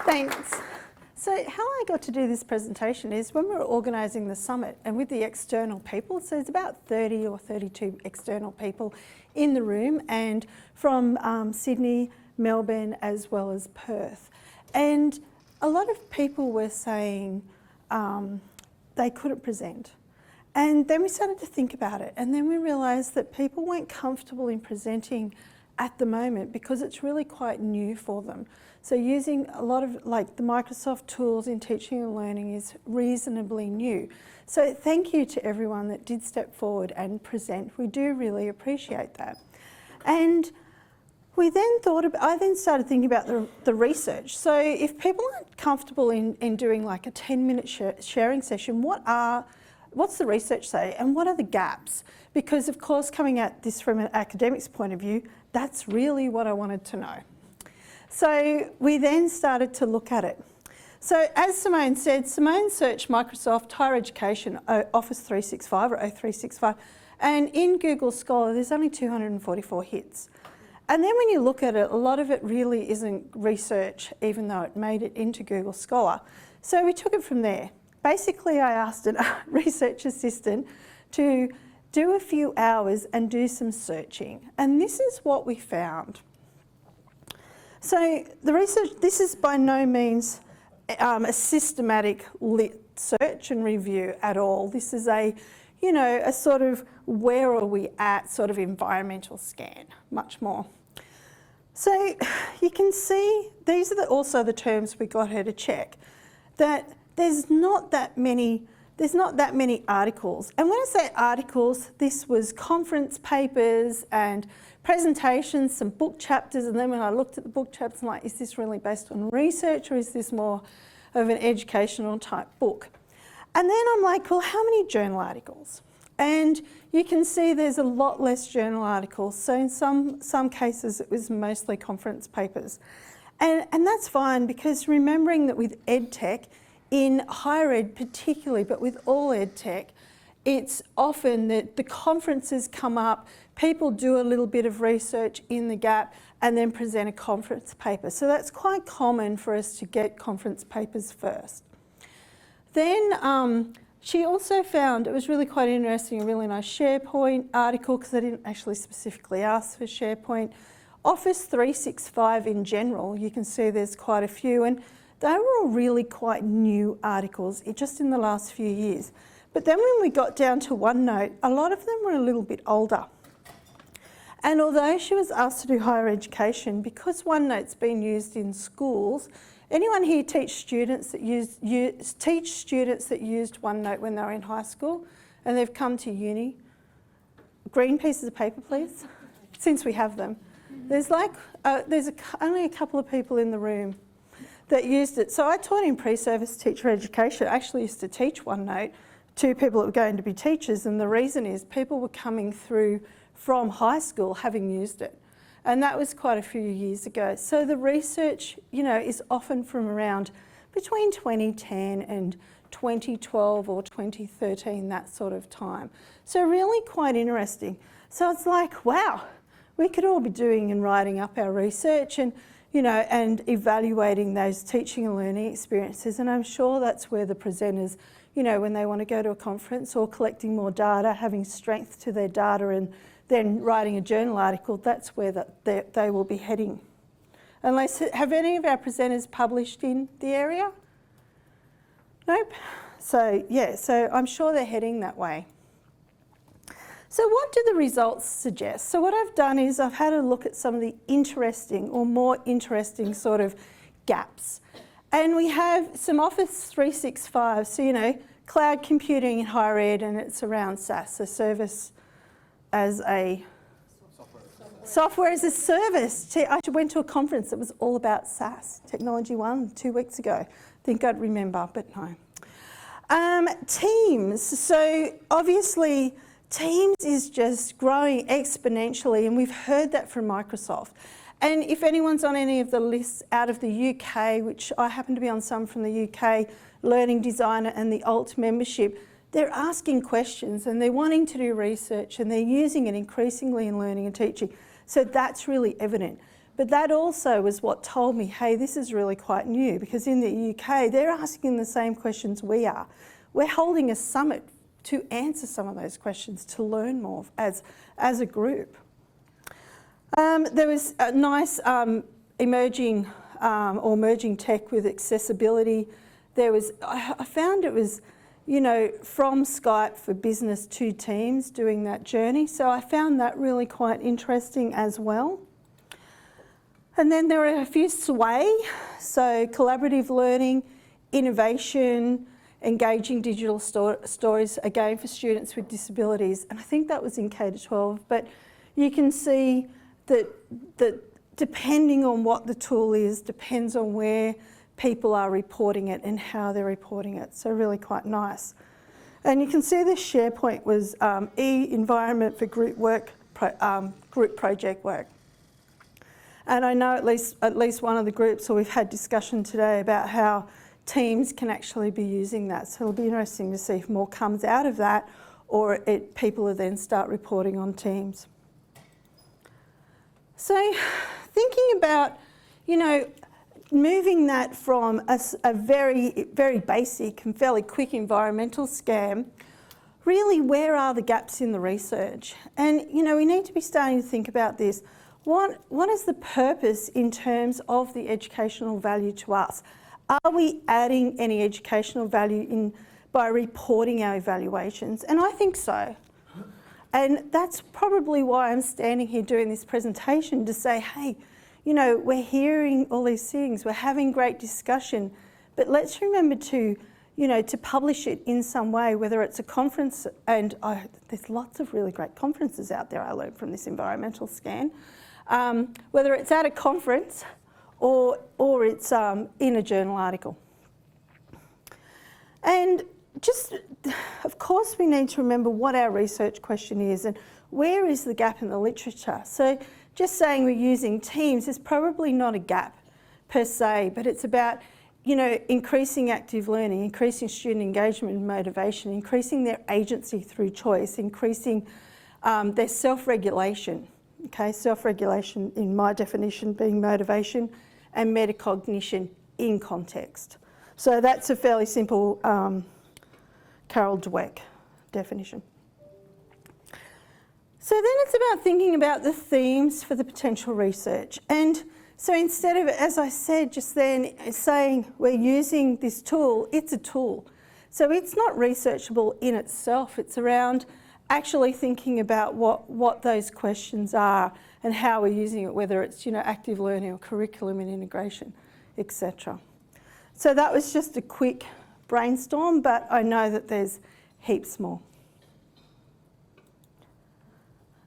Thanks. So how I got to do this presentation is when we were organising the summit and with the external people, so there's about 30 or 32 external people in the room, and from Sydney, Melbourne as well as Perth. And a lot of people were saying they couldn't present. And then we started to think about it, and then we realised that people weren't comfortable in presenting at the moment because it's really quite new for them. So using a lot of like the Microsoft tools in teaching and learning is reasonably new. So thank you to everyone that did step forward and present. We do really appreciate that. And we then I then started thinking about the research. So if people aren't comfortable in doing like a 10-minute sharing session, what's the research say and what are the gaps? Because of course, coming at this from an academic's point of view, that's really what I wanted to know. So we then started to look at it. So as Simone said, Simone searched Microsoft Higher Education Office 365 or O365, and in Google Scholar there's only 244 hits. And then when you look at it, a lot of it really isn't research, even though it made it into Google Scholar. So we took it from there. Basically, I asked a research assistant to do a few hours and do some searching. And this is what we found. So the research, this is by no means a systematic lit search and review at all. This is a sort of where are we at sort of environmental scan, much more. So you can see these are also the terms we got her to check, that there's not that many articles. And when I say articles, this was conference papers and presentations, some book chapters, and then when I looked at the book chapters, I'm like, is this really based on research or is this more of an educational type book? And then I'm like, well, how many journal articles? And you can see there's a lot less journal articles. So in some cases, it was mostly conference papers. And that's fine, because remembering that with EdTech, in higher ed particularly, but with all EdTech, it's often that the conferences come up, people do a little bit of research in the gap and then present a conference paper. So that's quite common for us to get conference papers first. Then she also found, it was really quite interesting, a really nice SharePoint article, because I didn't actually specifically ask for SharePoint. Office 365 in general, you can see there's quite a few, and they were all really quite new articles, just in the last few years. But then when we got down to OneNote, a lot of them were a little bit older. And although she was asked to do higher education, because OneNote's been used in schools, anyone here teach students that used OneNote when they were in high school and they've come to uni? Green pieces of paper, please, since we have them. There's only a couple of people in the room that used it. So I taught in pre-service teacher education. I actually used to teach OneNote to people that were going to be teachers, and the reason is people were coming through from high school having used it. And that was quite a few years ago. So the research, is often from around between 2010 and 2012 or 2013, that sort of time. So really quite interesting. So it's like, wow, we could all be doing and writing up our research and evaluating those teaching and learning experiences. And I'm sure that's where the presenters, when they want to go to a conference or collecting more data, having strength to their data and then writing a journal article, that's where they will be heading. Have any of our presenters published in the area? Nope. So yeah, so I'm sure they're heading that way. So what do the results suggest? So what I've done is I've had a look at some of the interesting or more interesting sort of gaps. And we have some Office 365, so cloud computing in higher ed, and it's around SaaS, so service as a software as a service. I went to a conference that was all about SaaS, Technology One, 2 weeks ago. I think I'd remember, but no. Teams, so obviously Teams is just growing exponentially, and we've heard that from Microsoft. And if anyone's on any of the lists out of the UK, which I happen to be on some from the UK, Learning Designer and the ALT membership, they're asking questions and they're wanting to do research and they're using it increasingly in learning and teaching. So that's really evident. But that also was what told me, hey, this is really quite new, because in the UK, they're asking the same questions we are. We're holding a summit to answer some of those questions, to learn more as a group. There was a nice emerging tech with accessibility. I found it was, you know, from Skype for Business to Teams doing that journey. So I found that really quite interesting as well. And then there are a few sway, so collaborative learning, innovation, engaging digital stories, again for students with disabilities. And I think that was in K-12, but you can see that depending on what the tool is, depends on where people are reporting it and how they're reporting it. So really quite nice. And you can see the SharePoint was environment for group work, group project work. And I know at least one of the groups, so we've had discussion today about how teams can actually be using that. So it'll be interesting to see if more comes out of that, or people will then start reporting on Teams. So thinking about, you know, moving that from a very, very basic and fairly quick environmental scan, really where are the gaps in the research? And, you know, we need to be starting to think about this. What is the purpose in terms of the educational value to us? Are we adding any educational value by reporting our evaluations? And I think so. And that's probably why I'm standing here doing this presentation, to say, hey, you know, we're hearing all these things, we're having great discussion, but let's remember to, you know, to publish it in some way, whether it's a conference, and there's lots of really great conferences out there I learned from this environmental scan, whether it's at a conference or it's in a journal article. And just, of course, we need to remember what our research question is and where is the gap in the literature. So just saying we're using Teams is probably not a gap per se, but it's about, you know, increasing active learning, increasing student engagement and motivation, increasing their agency through choice, increasing their self-regulation. Okay, self-regulation in my definition being motivation and metacognition in context. So that's a fairly simple Carol Dweck definition. So then it's about thinking about the themes for the potential research. And so instead of, as I said just then, saying we're using this tool, it's a tool. So it's not researchable in itself. It's around actually thinking about what those questions are and how we're using it, whether it's, you know, active learning or curriculum and integration, etc. So that was just a quick brainstorm, but I know that there's heaps more.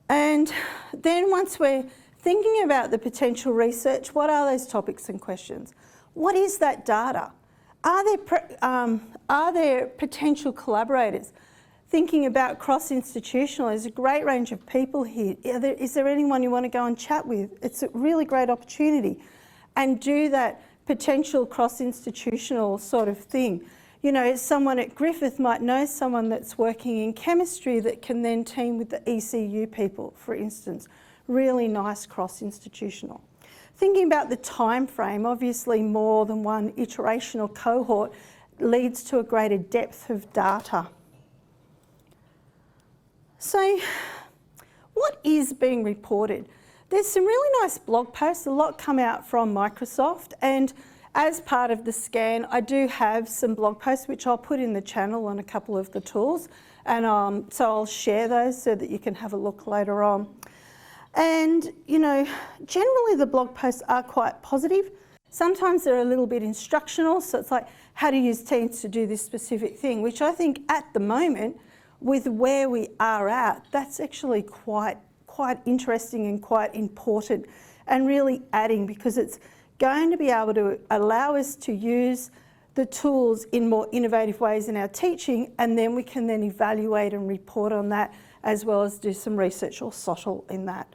And then once we're thinking about the potential research, what are those topics and questions? What is that data? Are there potential collaborators? Thinking about cross-institutional, there's a great range of people here. Is there anyone you want to go and chat with? It's a really great opportunity. And do that potential cross-institutional sort of thing. You know, someone at Griffith might know someone that's working in chemistry that can then team with the ECU people, for instance. Really nice cross-institutional. Thinking about the time frame, obviously more than one iteration or cohort leads to a greater depth of data. So what is being reported? There's some really nice blog posts, a lot come out from Microsoft, and as part of the scan, I do have some blog posts which I'll put in the channel on a couple of the tools, and so I'll share those so that you can have a look later on. And, you know, generally the blog posts are quite positive. Sometimes they're a little bit instructional, so it's like how to use Teams to do this specific thing, which I think at the moment, with where we are at, that's actually quite interesting and quite important, and really adding, because it's going to be able to allow us to use the tools in more innovative ways in our teaching, and then we can then evaluate and report on that, as well as do some research or SOTL in that.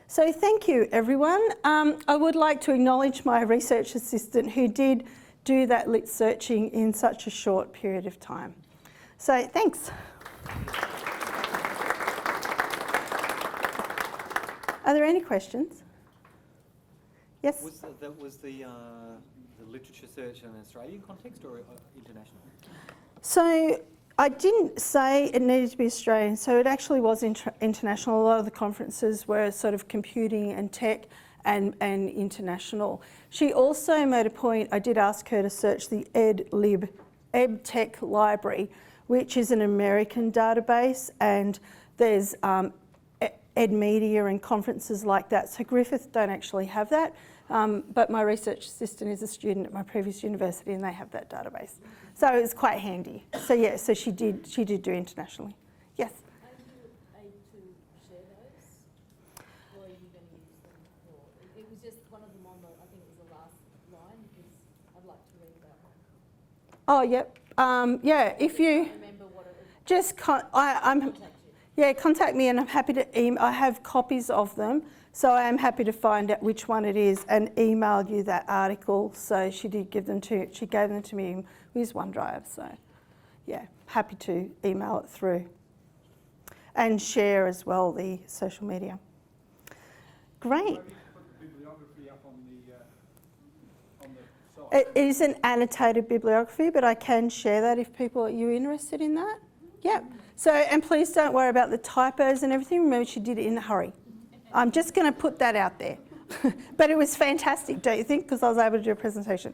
So thank you, everyone. I would like to acknowledge my research assistant who did do that lit searching in such a short period of time. So thanks. Are there any questions? Yes? Was the literature search in an Australian context or international? So I didn't say it needed to be Australian, so it actually was international. A lot of the conferences were sort of computing and tech and international. She also made a point, I did ask her to search the EdTech Library, which is an American database, and there's EdMedia and conferences like that. So Griffith don't actually have that, but my research assistant is a student at my previous university and they have that database. So it was quite handy. So yeah, so she did do internationally. Yes? Are you able to share those? Or are you going to use them for? It was just one of them on the, I think it was the last line, because I'd like to read that one. Oh, yep. Yeah, if you Remember what it was. just, contact me and I'm happy to email. I have copies of them, so I am happy to find out which one it is and email you that article. So she gave them to me with OneDrive. So yeah, happy to email it through and share as well the social media. Great. Put the bibliography up on the site. It is an annotated bibliography, but I can share that if people are you interested in that. Yep. So, and please don't worry about the typos and everything. Remember, she did it in a hurry. I'm just going to put that out there. But it was fantastic, don't you think? Because I was able to do a presentation.